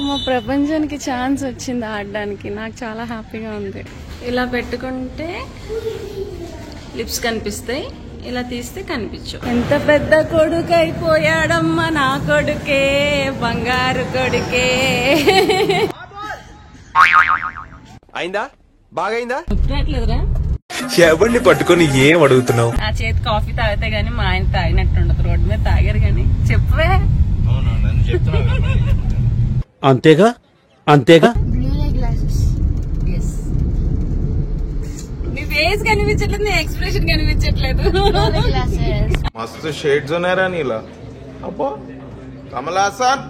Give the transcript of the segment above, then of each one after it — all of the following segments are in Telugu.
మా ప్రపంచానికి ఛాన్స్ వచ్చింది ఆడడానికి, నాకు చాలా హ్యాపీగా ఉంది. ఇలా పెట్టుకుంటే లిప్స్ కనిపిస్తాయి, ఇలా తీస్తే కనిపించవు. ఎంత పెద్ద కొడుకు అయిపోయాడమ్మా నా కొడుకే, బంగారు కొడుకే. అయిందా? బాగైందా? గుర్తురాట్లేదురా? ఎవరిని పట్టుకొని ఏం అడుగుతున్నావు? ఆ చేతి కాఫీ తాగితే గానీ మా ఆయన తాగినట్టు ఉండదు. రోడ్డు మీద తాగారు గానీ చెప్పవే. అంతేగా అంతేగా. నీ ఫేస్ కనిపించట్లేదు, నీ ఎక్స్ప్రెషన్ కనిపించట్లేదు. మస్తు షేడ్స్ ఉన్నారా నీలా? అబ్బో కమల్ హాసన్.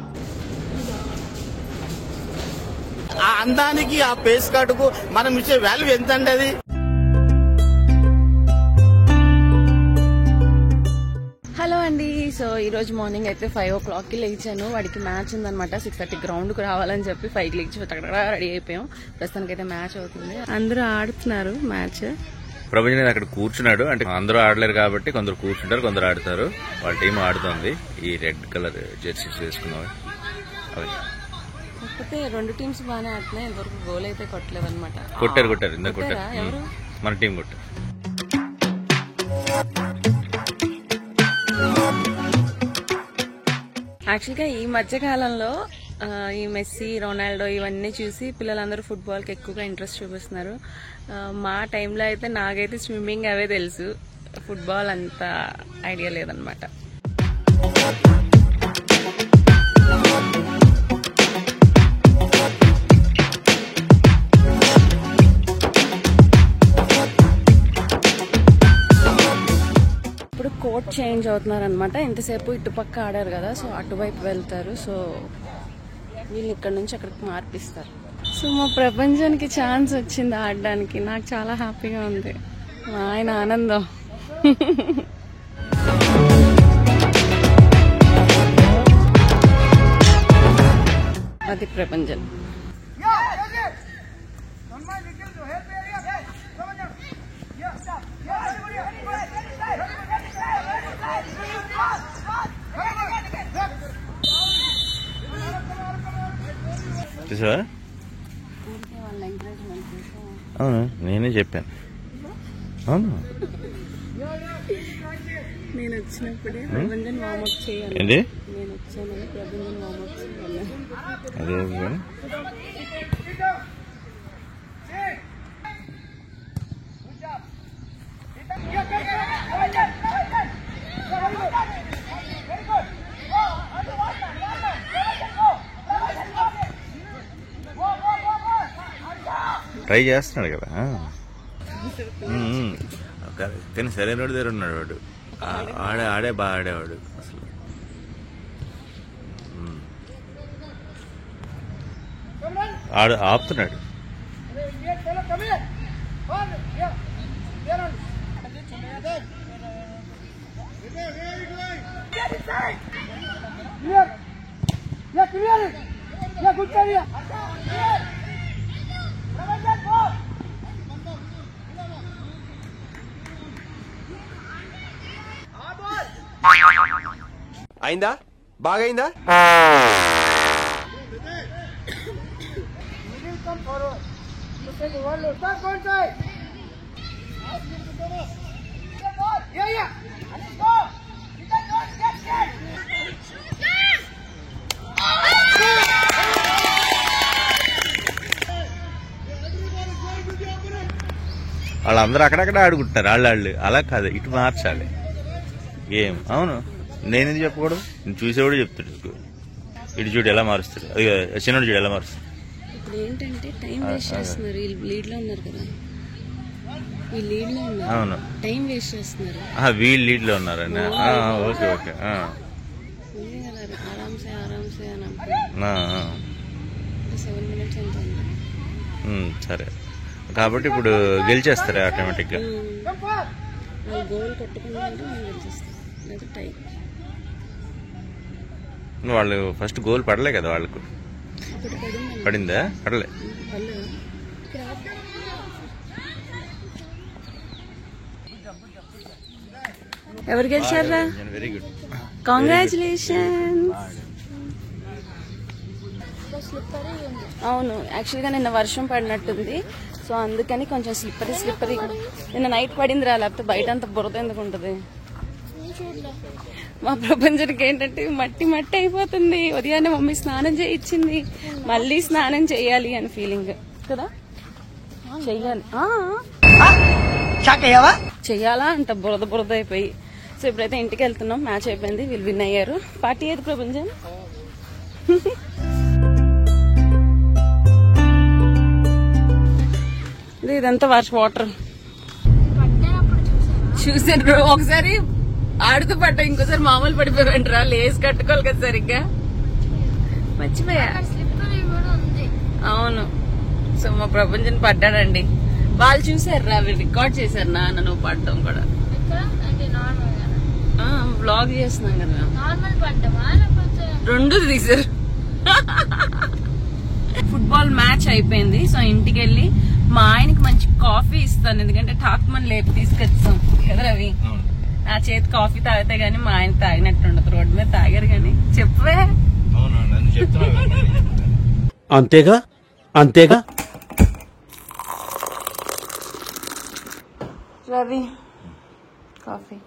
ఆ అందానికి ఆ ఫేస్ కార్డుకు మనం ఇచ్చే వాల్యూ ఎంత అండి అది? హలో అండి. సో ఈ రోజు మార్నింగ్ అయితే 5 o'clockకి లేచాను. వాడికి మ్యాచ్ ఉందనమాట. 6:30 గ్రౌండ్కి రావాలని చెప్పి 5కి లేచి రెడీ అయిపోయాం. ప్రస్తుతానికి అయితే మ్యాచ్ అవుతుంది, అందరూ ఆడుతున్నారు మ్యాచ్. ప్రపంచం అక్కడ కూర్చున్నాడు, అంటే అందరూ ఆడలేరు కాబట్టి కొందరు కూర్చుంటారు, కొందరు ఆడతారు. వాళ్ళ టీం ఆడుతుంది. ఈ రెడ్ కలర్ జెర్సీస్ వేసుకున్నారు. కాకపోతే 2 టీమ్స్ బాగానే ఆడుతున్నాయి. ఇంతవరకు గోల్ అయితే కొట్టలేదు అనమాట. కొట్టారు ఇందాక కొట్టారు. ఎవరు? మన టీం కొట్టారు. యాక్చువల్గా ఈ మధ్య కాలంలో ఈ మెస్సీ, రొనాల్డో ఇవన్నీ చూసి పిల్లలందరూ ఫుట్బాల్కి ఎక్కువగా ఇంట్రెస్ట్ చూపిస్తున్నారు. మా టైంలో అయితే నాకైతే స్విమ్మింగ్ అవే తెలుసు, ఫుట్బాల్ అంత ఐడియా లేదనమాట. ఇప్పుడు కోర్ట్ చేంజ్ అవుతున్నారు అనమాట. ఇంతసేపు ఇటుపక్క ఆడారు కదా, సో అటువైపు వెళ్తారు. సో వీళ్ళు ఇక్కడ నుంచి అక్కడికి మార్పిస్తారు. సో మా ప్రపంచానికి ఛాన్స్ వచ్చింది ఆడడానికి, నాకు చాలా హ్యాపీగా ఉంది. మా ఆయన ఆనందం. అది ప్రపంచం. చూసావా? అవును, నేనే చెప్పాను. అవును, నేను వచ్చినప్పుడే ప్రపంచం వార్మప్ చేయాలి. ఏంటి? నేను వచ్చానని ప్రపంచం వార్మప్ చేయాలి. అదే ట్రై చేస్తున్నాడు కదా. కానీ సరైన వాడి దగ్గర ఉన్నాడు వాడు. ఆడే బాగా ఆడేవాడు అసలు. ఆపుతున్నాడు. అయిందా? బాగైందా? వాళ్ళందరూ అక్కడక్కడ ఆడుకుంటున్నారు. వాళ్ళు అలా కాదు, ఇటు మార్చాలి గేమ్. అవును, నేనేది చెప్పకూడదు? నేను చూసేవాడు చెప్తాడు. ఇటు చూడు ఎలా మారుస్తాడు, అది చిన్నోడు చూడు ఎలా మారుస్తాడు. ఇప్పుడు ఏంటంటే టైం వేస్ట్ చేస్తున్నారు. వీళ్ళు లీడ్ లో ఉన్నారు కదా, వీళ్ళు లీడ్ లో ఉన్నారు. అవును, టైం వేస్ట్ చేస్తున్నారు. వీళ్ళు లీడ్ లో ఉన్నారని. Okay okay. ఆరాంసే ఆరాంసే అని 7 minutes ఎంత ఉంది. సరే, కాబట్టి ఇప్పుడు గెలిచేస్తారా ఆటోమేటిక్ గా? వాళ్ళు గోల్ కొట్టుకున్నారంటే మనం గెలిచేస్తాం, లేదా టైం. వాళ్ళు ఫస్ట్ గోల్ పడలే కదా వాళ్ళకు. పడిందా? పడలే. ఎవరు గెలిచారా? Very good, congratulations. అవును, యాక్చువల్గా నిన్న వర్షం పడినట్టుంది, సో అందుకని కొంచెం స్లిప్పరీ నిన్న నైట్ పడింది రా, లేకపోతే బయట అంత బురద ఎందుకు ఉంటుంది. మా ప్రపంచానికి ఏంటంటే మట్టి మట్టి అయిపోతుంది. ఉదయాన్నే మమ్మీ స్నానం చేయించింది, మళ్ళీ స్నానం చేయాలి అని ఫీలింగ్ కదా. చెయ్యాలి చెయ్యాలా అంట, బురద బురద అయిపోయి. సో ఇప్పుడైతే ఇంటికి వెళ్తున్నాం, మ్యాచ్ అయిపోయింది, వీళ్ళు విన్ అయ్యారు. పార్టీ ఏది ప్రపంచం? ఇదంతా వాటర్ చూసాను. ఒకసారి ఆడుతూ పడ్డా, ఇంకోసారి మామూలు పడిపోయావంటరా. లేస్ కట్టుకోవాలి కదా సరిగ్గా, మర్చిపోయా. అవును, సో మా ప్రపంచం పడ్డాడండి. వాళ్ళు చూసారు రా, రికార్డ్ చేశారు నాన్న నువ్వు పడ్డం కూడా. వ్లాగ్ చేస్తున్నాం కదా, రెండు తీసారు. ఫుట్బాల్ మ్యాచ్ అయిపోయింది, సో ఇంటికి వెళ్ళి మా ఆయనకి మంచి కాఫీ ఇస్తాను, ఎందుకంటే ఠాక్మన్ లేపు తీసుకొచ్చాం కదా రవి. నా చేతి కాఫీ తాగితే గానీ మా ఆయన తాగినట్టు ఉండదు. రోడ్డు మీద తాగారు కానీ చెప్పవే. అంతేగా అంతేగా. రవి కాఫీ,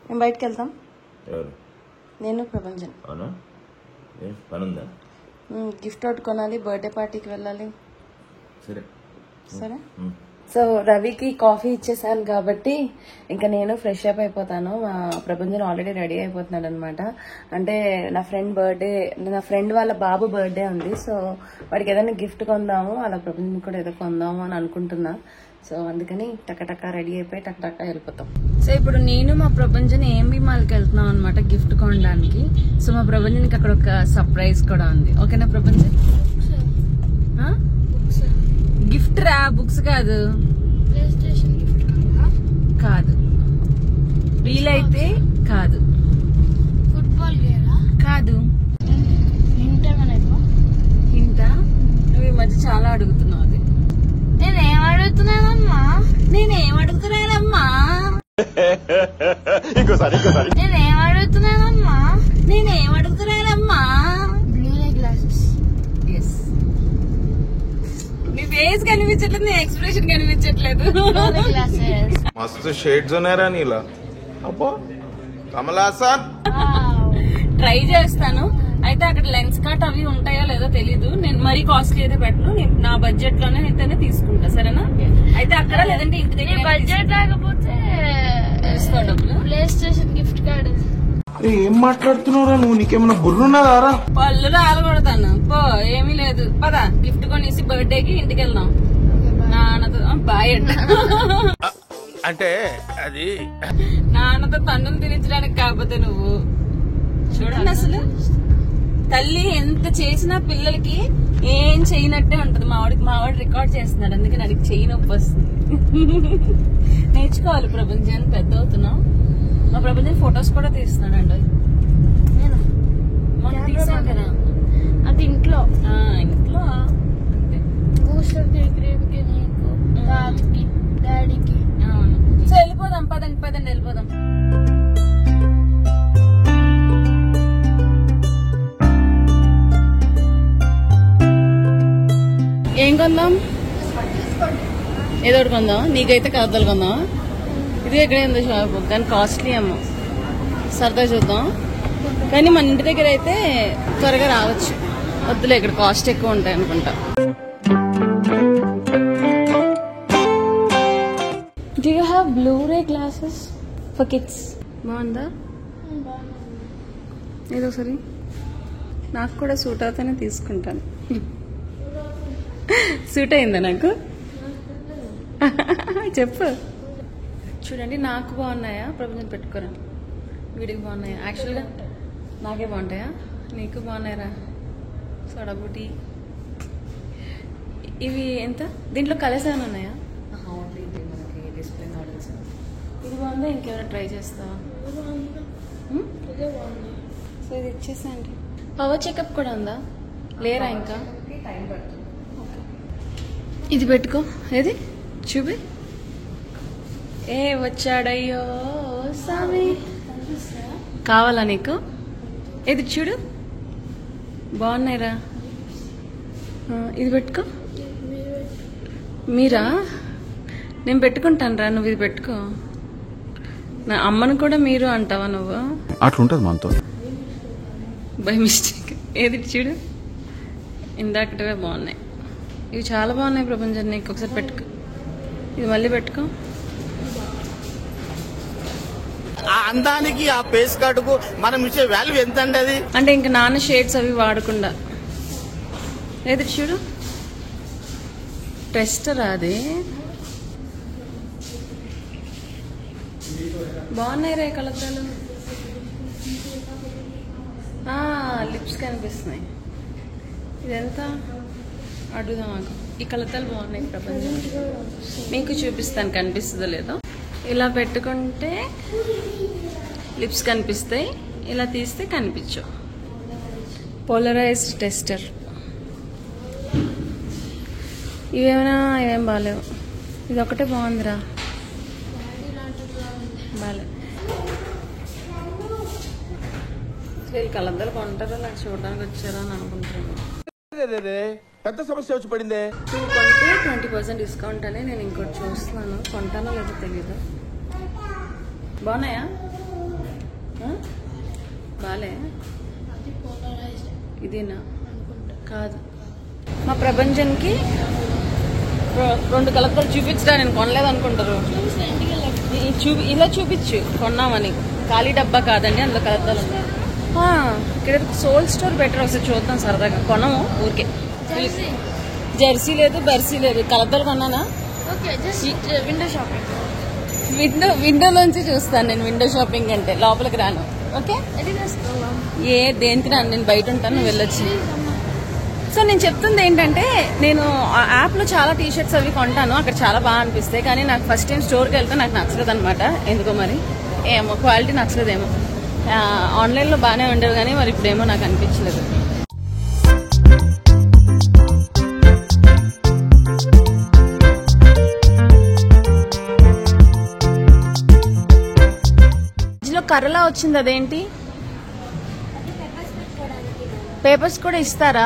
మేము బయటకు వెళ్తాం. నేను ప్రపంచం గిఫ్ట్ ఒకటి కొనాలి, బర్త్డే పార్టీకి వెళ్ళాలి. సరే. సో రవికి కాఫీ ఇచ్చేసాను కాబట్టి ఇంకా నేను ఫ్రెష్ అప్ అయిపోతాను. మా ప్రపంచం ఆల్రెడీ రెడీ అయిపోతున్నాడు అనమాట. అంటే నా ఫ్రెండ్ వాళ్ళ బాబు బర్త్డే ఉంది, సో వాడికి ఏదైనా గిఫ్ట్ కొందాము, అలా ప్రపంచం కూడా ఏదో కొందాము అని అనుకుంటున్నా. సో అందుకని టక్క రెడీ అయిపోయి టక్క వెళ్ళిపోతాం. సో ఇప్పుడు నేను మా ప్రపంచం ఏఎంబి మాల్కి వెళ్తున్నాం అనమాట గిఫ్ట్ కొనడానికి. సో మా ప్రపంచానికి అక్కడ ఒక సర్ప్రైజ్ కూడా ఉంది. ఓకేనా ప్రపంచం? గిఫ్ట్ రా, బుక్స్ కాదు. కాదు, వీలైతే కాదు. ఫుట్బాల్ కాదు. హింటా? నువ్వు ఈ మధ్య చాలా అడుగుతున్నావు. అది నేనేం అడుగుతున్నానమ్మా? నేనేం అడుగుతున్నానమ్మా? నేనేం అడుగుతున్నానమ్మా? నేనేం అడుగుతున్నానమ్మా? బ్లూ రే గ్లాసెస్. ఎస్. నీ ఫేస్ కనిపించట్లేదు, నీ ఎక్స్ప్రెషన్ కనిపించట్లేదు. గ్లాసెస్. मस्त शेड्स ఉన్నారా నీలా? అబ్బో కమలాసన్. ట్రై చేస్తాను. అయితే అక్కడ లెన్స్ కట్ అవి ఉంటాయో లేదో తెలీదు. నేను మరీ కాస్ట్లీ అయితే పెట్టను, నా బడ్జెట్ లోనే అయితేనే తీసుకుంటా. సరేనా? అయితే అక్కడ లేదంటే ఇంటి దగ్గర బడ్జెట్ లేకపోతే డబ్బులు. Play station gift card. ఏం మాట్లాడుతున్నావురా నువ్వు? నీకేమన్నా బుర్రున్నదారా? పళ్ళు రాలగొడతాను. పో, ఏమీ లేదు. పద గిఫ్ట్ కొనేసి బర్త్డేకి ఇంటికి వెళ్దాం. నాన్నతో బాయ్ అంట. అంటే అది నాన్నతో తన్నులు తినించడానికి కాకపోతే నువ్వు చూడండి. అసలు తల్లి ఎంత చేసినా పిల్లలకి ఏం చేయనట్టే ఉంటది. మావాడు రికార్డ్ చేస్తున్నాడు, అందుకే నాకు చెయ్యి నొప్పి వస్తుంది. నేర్చుకోవాలి ప్రపంచాన్ని, పెద్ద అవుతున్నాం. మా ప్రపంచం ఫొటోస్ కూడా తీస్తున్నాడు అండి. మనం తీసాం కదా అది ఇంట్లో. ఇంట్లో అంతే. కూర్చోకి గ్రేవ్కి నీకు తాతకి డాడీకి. అవును. సో వెళ్ళిపోదాం, పదండి వెళ్ళిపోదాం. ఏం కొందాం? ఏదో ఒకటి కొందాం. నీకైతే కథలు కొందాం. ఇది ఎక్కడే ఉందో షాపు, కానీ కాస్ట్లీ అమ్మ. సరదా చూద్దాం. కానీ మన ఇంటి దగ్గర అయితే త్వరగా రావచ్చు. వద్దులే, ఇక్కడ కాస్ట్ ఎక్కువ ఉంటాయి అనుకుంటా. Do you have Blu-ray glasses for kids? బాగుందా? ఏదో సరే, నాకు కూడా సూట్ అవుతానే తీసుకుంటాను. సూట్ అయిందా నాకు? చెప్పు. చూడండి, నాకు బాగున్నాయా? ప్రపంచం పెట్టుకోరా. వీడికి బాగున్నాయా? యాక్చువల్గా నాకే బాగుంటాయా? నీకు బాగున్నాయరా? సోడా బూటీ. ఇవి ఎంత? దీంట్లో కలర్స్ ఏమైనా ఉన్నాయా? Display models. ఇది బాగుందా? ఇంకేమైనా ట్రై చేస్తావా? సో ఇది ఇచ్చేసేయండి. పవర్ చెకప్ కూడా ఉందా? లేరా ఇంకా? ఇది పెట్టుకో. ఏది చూపి. ఏ వచ్చాడయ్యో స్వామి. కావాలా నీకు? ఏది చూడు, బాగున్నాయిరా. ఇది పెట్టుకో. మీరా? నేను పెట్టుకుంటాను రా, నువ్వు ఇది పెట్టుకో. నా అమ్మను కూడా మీరు అంటావా నువ్వు? అట్లుంటది మనతో. By mistake. ఏది చూడు, ఇందాకటివే బాగున్నాయి. ఇవి చాలా బాగున్నాయి ప్రపంచం. నీకు ఒకసారి పెట్టుకో, ఇది మళ్ళీ పెట్టుకో. ఆ అందానికి ఆ ఫేస్ కార్డుకు మనం ఇచ్చే వాల్యూ ఎంత అండి అది? అంటే ఇంక నాన్న షేడ్స్ అవి వాడకుండా. ఏది చూడు, టెస్టరా అది? బాగున్నాయి రే కలతాలు. లిప్స్ కనిపిస్తున్నాయి. ఇదెంత అడుగుదాం మాకు. ఈ కలతాలు బాగున్నాయి ప్రపంచం. మీకు చూపిస్తాను, కనిపిస్తుందో లేదో. ఇలా పెట్టుకుంటే లిప్స్ కనిపిస్తాయి, ఇలా తీస్తే కనిపించవు. Polarized tester. ఇవేం బాగాలేవు. ఇది ఒకటే బాగుందిరా. బాలే. వీళ్ళు కలద్దలు కొంటారా నాకు చూడడానికి వచ్చారా అని అనుకుంటున్నాను. పెద్ద సమస్య వచ్చి పడిందే. 2 కొంటే 20% డిస్కౌంట్ అని నేను ఇంకోటి చూస్తున్నాను. కొంటానో లేదో తెలీదు. బాగున్నాయా? బాలే. ఇదేనా? కాదు. మా ప్రపంచానికి 2 కలర్లు చూపించడా, నేను కొనలేదు అనుకుంటారు. ఇలా చూపించు కొన్నామని. ఖాళీ డబ్బా కాదండి, అందులో కలర్లు ఉన్నాయి. ఇక్కడ సోల్ స్టోర్ బెటర్. ఒకసారి చూద్దాం సరదాగా. కొనము ఊరికే. జెర్సీ లేదు, బెర్సీ లేదు. కలర్లు కొన్నానా? Window shopping. విండోలోంచి చూస్తాను నేను. విండో షాపింగ్ అంటే లోపలికి రాను. ఓకే, దేనికి రాను, నేను బయట ఉంటాను, నువ్వు వెళ్ళొచ్చు. సో నేను చెప్తుంది ఏంటంటే, నేను యాప్లో చాలా టీషర్ట్స్ అవి కొంటాను, అక్కడ చాలా బాగా అనిపిస్తాయి. కానీ నాకు ఫస్ట్ టైం స్టోర్కి వెళ్తే నాకు నచ్చలేదు అనమాట. ఎందుకో మరి, ఏమో క్వాలిటీ నచ్చలేదేమో. ఆన్లైన్లో బాగానే ఉండేవి కానీ మరి ఇప్పుడేమో నాకు అనిపించలేదు. కర్రలా వచ్చింది, అదేంటి? పేపర్స్ కూడా ఇస్తారా?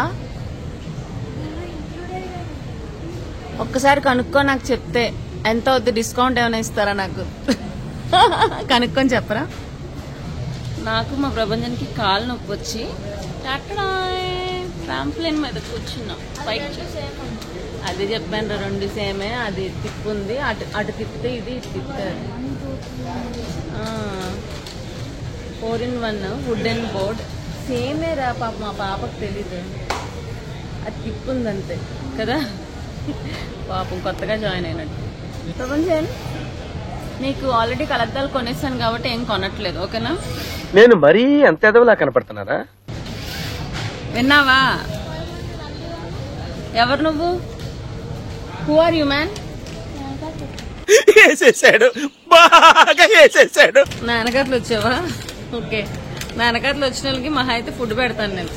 ఒక్కసారి కనుక్కో, నాకు చెప్తే ఎంత అవుతుంది, డిస్కౌంట్ ఏమైనా ఇస్తారా నాకు? కనుక్కొని చెప్పరా. నాకు మా ప్రపంచానికి కాలు నొప్పి వచ్చి ట్రాంప్లైన్ మీద కూర్చున్నాం. పైకి అది చెప్పాను, 2 సేమే. అది తిప్పుంది, అటు తిప్పితే ఇది, ఇటు తిప్పారు. 4-in-1 wooden board. సేమే రా పాప, మా పాపకు తెలీదు. అది తిప్పుంది అంతే కదా. పాపం కొత్తగా జాయిన్ అయినట్టు. ప్రపంచం నీకు ఆల్రెడీ కలద్దాలు కొనేసాను కాబట్టి ఏం కొనట్లేదు, ఓకేనా? నేను మరీ అంత ఎదవలా కనపడుతున్నారా? విన్నావా? ఎవరు నువ్వు? Who are you man? వేసేసాడు, బాగా వేసేసాడు. నా వెనకాతలు వచ్చావా? ఓకే, నా వెనకాతలు వచ్చిన వాళ్ళకి మహా అయితే ఫుడ్ పెడతాను నేను.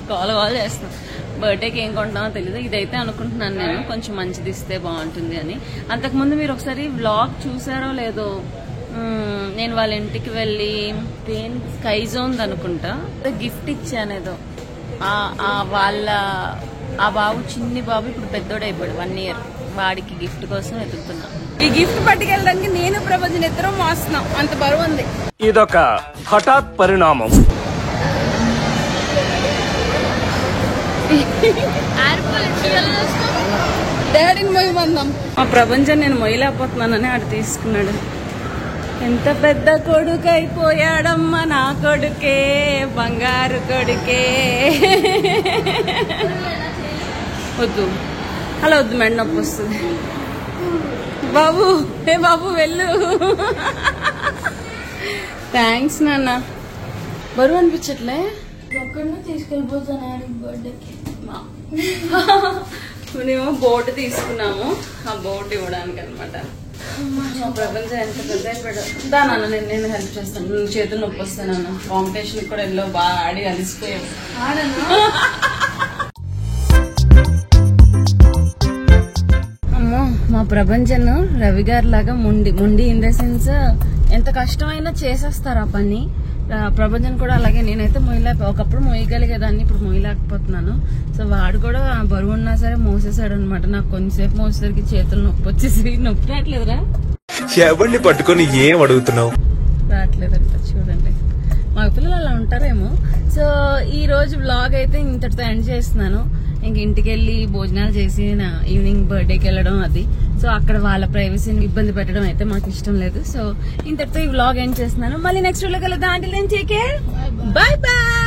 కాల్ చేస్తాను. బర్త్డేకి ఏం కొంటామో తెలీదు. ఇదైతే అనుకుంటున్నాను నేను, కొంచెం మంచిది ఇస్తే బాగుంటుంది అని. అంతకుముందు మీరు ఒకసారి వ్లాగ్ చూసారో లేదో, నేను వాళ్ళ ఇంటికి వెళ్ళి స్కై జోన్ అనుకుంటా గిఫ్ట్ ఇచ్చాను ఏదో. వాళ్ళ ఆ బాబు, చిన్ని బాబు ఇప్పుడు పెద్దోడైపోయాడు, 1 year. వాడికి గిఫ్ట్ కోసం వెతుకుతున్నా. ఈ గిఫ్ట్ పట్టుకెళ్ళడానికి నేను ప్రపంచం ఇద్దరం మోస్తున్నాం, అంత బరువు ఉంది. ఇదొక హఠాత్ పరిణామం. డాడీని మొయ్యమందాం. మా ప్రపంచం నేను మొయ్యలేకపోతున్నానని ఆడు తీసుకున్నాడు. ఎంత పెద్ద కొడుకు అయిపోయాడమ్మా నా కొడుకే, బంగారు కొడుకే. వద్దు, అలా వద్దు, మెడ నొప్పి వస్తుంది. బాబు, ఏ బాబు వెళ్ళు. థ్యాంక్స్ నాన్న. బరువు అనిపించట్లే. ఒక్కడిని తీసుకెళ్ళిపోతాను బర్త్డేకి. మేమేమో బోర్డు తీసుకున్నాము, ఆ బోర్డు ఇవ్వడానికి అనమాట. మా ప్రపంచం ఎంత పెద్ద దానా, నేను హెల్ప్ చేస్తాను. నువ్వు చేతులు నొప్పి వస్తానన్న. కాంపిటీషన్ కూడా వెళ్ళో బాగా ఆడి అలిసిపోయావు. అమ్మో, మా ప్రపంచం రవి గారి లాగా ముండి ఇన్ ద సెన్స్ ఎంత కష్టమైనా చేసేస్తారు ఆ పని. ప్రభంజన్ కూడా అలాగే. నేనైతే ఒకప్పుడు మోయగలిగేదాన్ని, ఇప్పుడు మోయలేకపోతున్నాను. సో వాడు కూడా బరువు ఉన్నా సరే మోసేసాడు అనమాట. నాకు కొంచెంసేపు మోసేసరికి చేతులు నొప్పి వచ్చేసి, నొప్పి రావట్లేదురా? ఎవరిని పట్టుకొని ఏం అడుగుతున్నావు? రావట్లేదంట. చూడండి, మా పిల్లలు అలా ఉంటారేమో. సో ఈ రోజు వ్లాగ్ అయితే ఇంతటితో ఎండ్ చేస్తున్నాను. ఇంక ఇంటికి వెళ్ళి భోజనాలు చేసి నా ఈవినింగ్ బర్త్డేకి వెళ్ళడం అది. సో అక్కడ వాళ్ళ ప్రైవసీని ఇబ్బంది పెట్టడం అయితే మాకు ఇష్టం లేదు. సో ఇంతటితో ఈ వ్లాగ్ ఎండ్ చేస్తున్నాను. మళ్ళీ నెక్స్ట్ వీడియోలో కలుద్దాం. Until then take care, bye by.